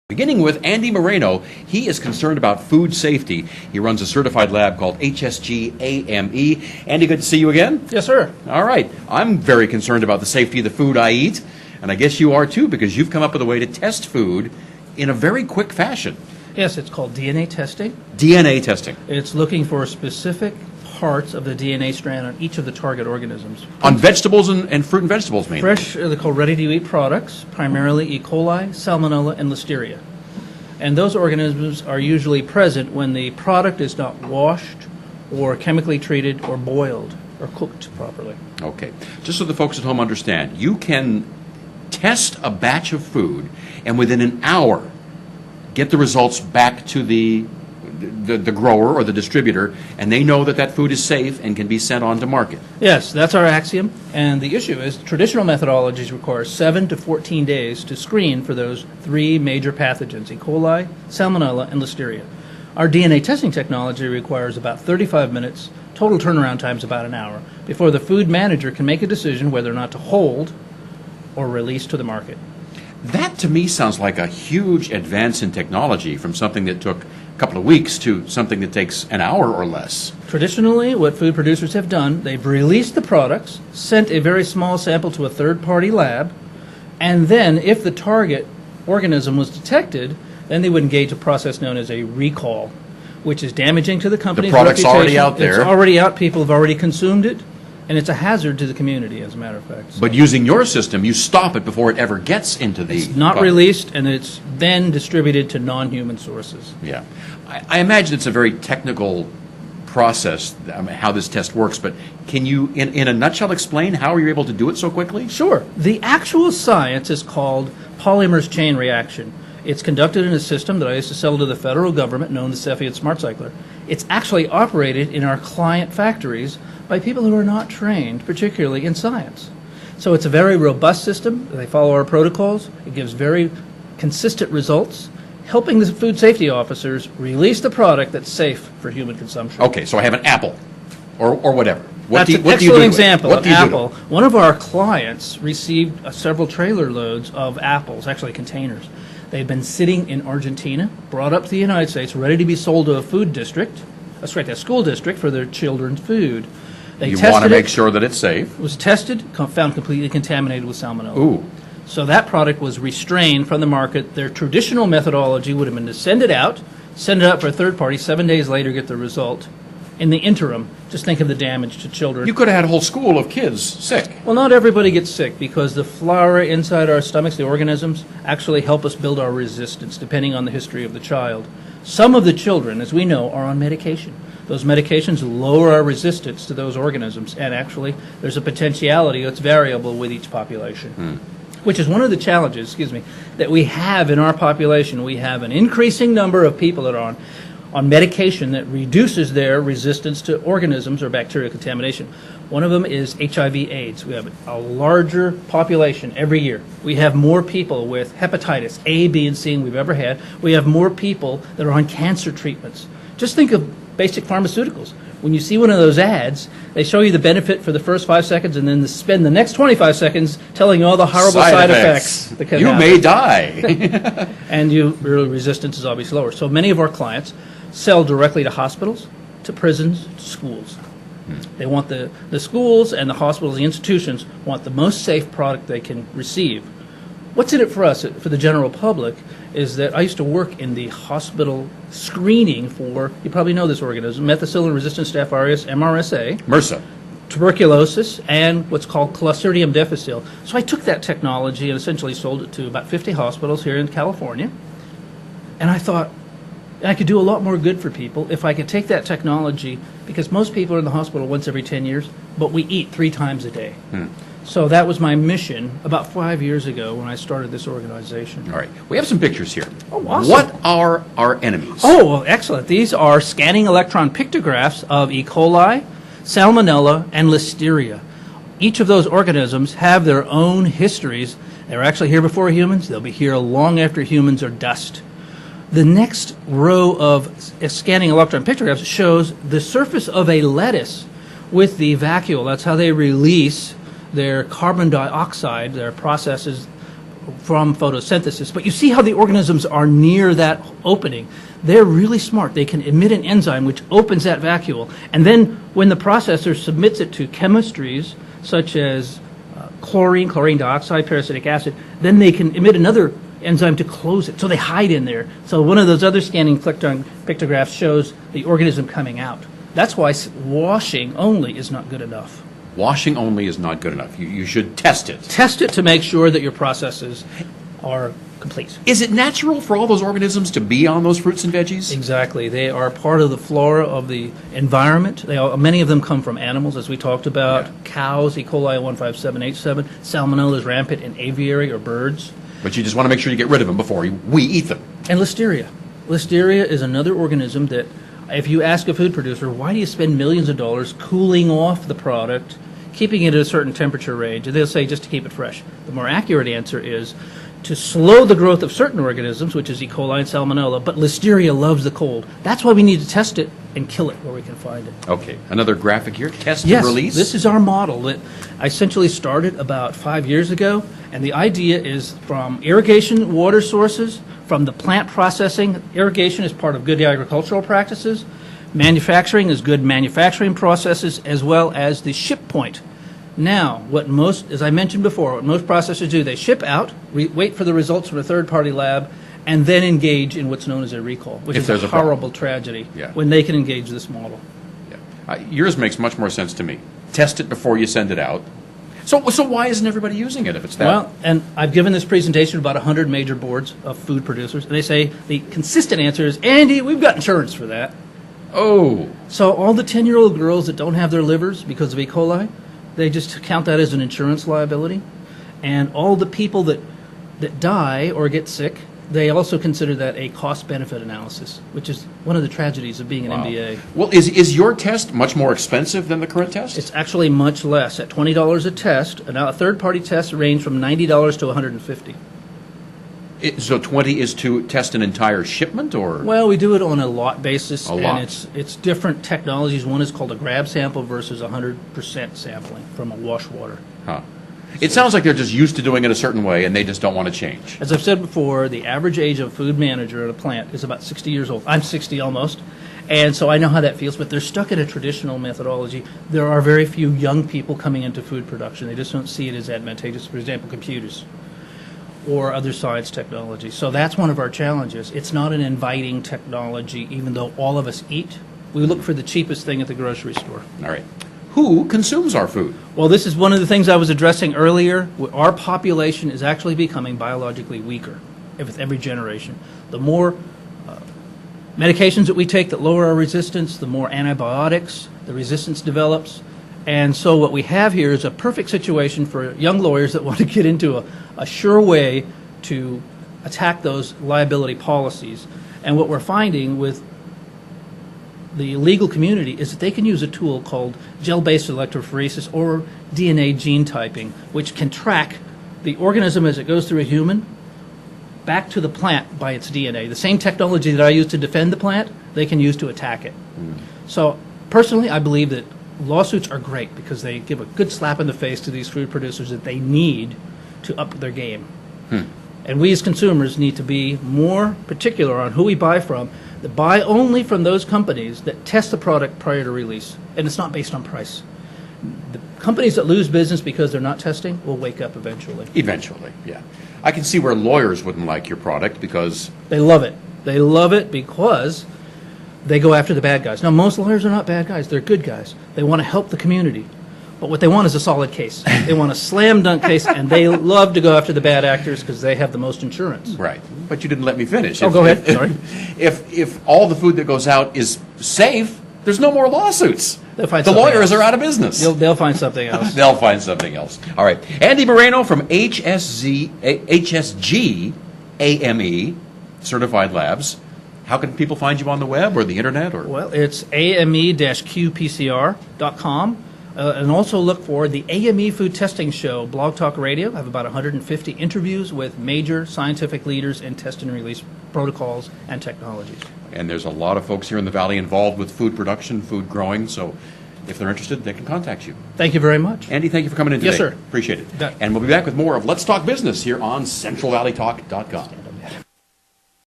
Beginning with Andy Moreno, he is concerned about food safety. He runs a certified lab called HSG-AME. Andy, good to see you again. Yes, sir. All right. I'm very concerned about the safety of the food I eat, and I guess you are too, because you've come up with a way to test food in a very quick fashion. Yes, it's called DNA testing. DNA testing. It's looking for specific parts of the DNA strand on each of the target organisms. On vegetables and fruit and vegetables, mainly. Fresh, they're called ready-to-eat products, primarily E. coli, Salmonella, and Listeria. And those organisms are usually present when the product is not washed or chemically treated or boiled or cooked properly. Okay. Just so the folks at home understand, you can test a batch of food and within an hour get the results back to the grower or the distributor, and they know that that food is safe and can be sent on to market. Yes, that's our axiom. And the issue is traditional methodologies require 7 to 14 days to screen for those three major pathogens, E. coli, Salmonella, and Listeria. Our DNA testing technology requires about 35 minutes, total turnaround time is about an hour, before the food manager can make a decision whether or not to hold or release to the market. That to me sounds like a huge advance in technology from something that took a couple of weeks to something that takes an hour or less. Traditionally, what food producers have done, they've released the products, sent a very small sample to a third-party lab, and then if the target organism was detected, then they would engage a process known as a recall, which is damaging to the company's product's reputation. already out there. It's already out. People have already consumed it, and it's a hazard to the community, as a matter of fact. So But using your system, you stop it before it ever gets into the... it's not released, and it's then distributed to non-human sources. Yeah. I imagine it's a very technical process, how this test works, but can you, in a nutshell, explain how you're able to do it so quickly? Sure. The actual science is called polymerase chain reaction. It's conducted in a system that I used to sell to the federal government known as Cepheid Smart Cycler. It's actually operated in our client factories by people who are not trained, particularly in science. So it's a very robust system. They follow our protocols. It gives very consistent results, helping the food safety officers release the product that's safe for human consumption. Okay, so I have an apple, or whatever. That's an excellent example of apple. One of our clients received several trailer loads of apples, actually containers. They'd been sitting in Argentina, brought up to the United States, ready to be sold to a food district, a school district for their children's food. They You want to make sure that it's safe. It was tested, found completely contaminated with salmonella. Ooh. So that product was restrained from the market. Their traditional methodology would have been to send it out for a third party, 7 days later get the result. In the interim, just think of the damage to children. You could have had a whole school of kids sick. Well, not everybody gets sick because the flora inside our stomachs, the organisms, actually help us build our resistance depending on the history of the child. Some of the children, as we know, are on medication. Those medications lower our resistance to those organisms, and actually there's a potentiality that's variable with each population. Which is one of the challenges, that we have in our population. We have an increasing number of people that are on medication that reduces their resistance to organisms or bacterial contamination. One of them is HIV/AIDS. We have a larger population every year. We have more people with hepatitis A, B, and C than we've ever had. We have more people that are on cancer treatments. Just think of basic pharmaceuticals. When you see one of those ads, they show you the benefit for the first 5 seconds and then spend the next 25 seconds telling you all the horrible side effects that can happen. You may die. And your resistance is obviously lower. So many of our clients sell directly to hospitals, to prisons, to schools. They want the schools and the hospitals, the institutions, want the most safe product they can receive. What's in it for us, for the general public, is that I used to work in the hospital screening for, you probably know this organism, methicillin-resistant Staph aureus, MRSA. MRSA. Tuberculosis, and what's called Clostridium difficile. So I took that technology and essentially sold it to about 50 hospitals here in California. And I thought, I could do a lot more good for people if I could take that technology, because most people are in the hospital once every 10 years, but we eat 3 times a day. So that was my mission about 5 years ago when I started this organization. All right. We have some pictures here. Oh, awesome. What are our enemies? Oh, well, excellent. These are scanning electron pictographs of E. coli, Salmonella, and Listeria. Each of those organisms have their own histories. They were actually here before humans. They'll be here long after humans are dust. The next row of scanning electron pictographs shows the surface of a lettuce with the vacuole. That's how they release their carbon dioxide, their processes from photosynthesis. But you see how the organisms are near that opening. They're really smart. They can emit an enzyme which opens that vacuole. And then when the processor submits it to chemistries such as chlorine dioxide, parasitic acid, then they can emit another enzyme to close it. So they hide in there. So one of those other scanning pictographs shows the organism coming out. That's why washing only is not good enough. Washing only is not good enough. You should test it. Test it to make sure that your processes are complete. Is it natural for all those organisms to be on those fruits and veggies? Exactly. They are part of the flora of the environment. Many of them come from animals, as we talked about. Yeah. Cows, E. coli 157H7. Salmonella is rampant in aviary or birds. But you just want to make sure you get rid of them before we eat them. And listeria. Listeria is another organism that, if you ask a food producer, why do you spend millions of dollars cooling off the product, keeping it at a certain temperature range? And they'll say just to keep it fresh. The more accurate answer is to slow the growth of certain organisms, which is E. coli and salmonella, but listeria loves the cold. That's why we need to test it and kill it where we can find it. Okay, another graphic here, test Yes, and release. this is our model that I essentially started about 5 years ago, and the idea is from irrigation water sources, from the plant processing. Irrigation is part of good agricultural practices. Manufacturing is good manufacturing processes, as well as the ship point. Now, as I mentioned before, what most processors do, they ship out, wait for the results from a third-party lab, and then engage in what's known as a recall, which is a horrible tragedy when they can engage this model. Yeah. Yours makes much more sense to me. Test it before you send it out. So why isn't everybody using it if it's that? Well, and I've given this presentation to about 100 major boards of food producers, and they say the consistent answer is, Andy, we've got insurance for that. Oh. So all the 10-year-old girls that don't have their livers because of E. coli, they just count that as an insurance liability. And all the people that die or get sick, they also consider that a cost-benefit analysis, which is one of the tragedies of being an MBA. Well, is your test much more expensive than the current test? It's actually much less. At $20 a test, and now a third-party test range from $90 to $150. So 20 is to test an entire shipment, or? Well, we do it on a lot basis, A lot. and it's different technologies. One is called a grab sample versus 100% sampling from a wash water. Huh. It sounds like they're just used to doing it a certain way, and they just don't want to change. As I've said before, the average age of a food manager at a plant is about 60 years old. I'm 60 almost, and so I know how that feels, but they're stuck in a traditional methodology. There are very few young people coming into food production. They just don't see it as advantageous. For example, computers or other science technology. So that's one of our challenges. It's not an inviting technology, even though all of us eat. We look for the cheapest thing at the grocery store. All right. Who consumes our food? Well, this is one of the things I was addressing earlier. Our population is actually becoming biologically weaker with every generation. The more medications that we take that lower our resistance, the more antibiotics, the resistance develops. And so what we have here is a perfect situation for young lawyers that want to get into a sure way to attack those liability policies. And what we're finding with the legal community is that they can use a tool called gel-based electrophoresis or DNA gene typing, which can track the organism as it goes through a human back to the plant by its DNA. The same technology that I use to defend the plant, they can use to attack it. So personally, I believe that lawsuits are great because they give a good slap in the face to these food producers that they need to up their game. And we as consumers need to be more particular on who we buy from, that buy only from those companies that test the product prior to release. And it's not based on price. The companies that lose business because they're not testing will wake up eventually. Eventually, yeah. I can see where lawyers wouldn't like your product because... They love it. They love it because they go after the bad guys. Now, most lawyers are not bad guys. They're good guys. They want to help the community. But what they want is a solid case. They want a slam dunk case, and they love to go after the bad actors because they have the most insurance. Right. But you didn't let me finish. Oh, go ahead. Sorry. If all the food that goes out is safe, there's no more lawsuits. They'll find the something lawyers else. are out of business. They'll find something else. They'll find something else. All right. Andy Moreno from HSG AME Certified Labs. How can people find you on the web or the internet? Or Well, it's ame-qpcr.com. And also look for the AME Food Testing Show, Blog Talk Radio. I have about 150 interviews with major scientific leaders in test and release protocols and technologies. And there's a lot of folks here in the Valley involved with food production, food growing, so if they're interested, they can contact you. Thank you very much. Andy, thank you for coming in today. Yes, sir. Appreciate it. Bet. And we'll be back with more of Let's Talk Business here on CentralValleyTalk.com.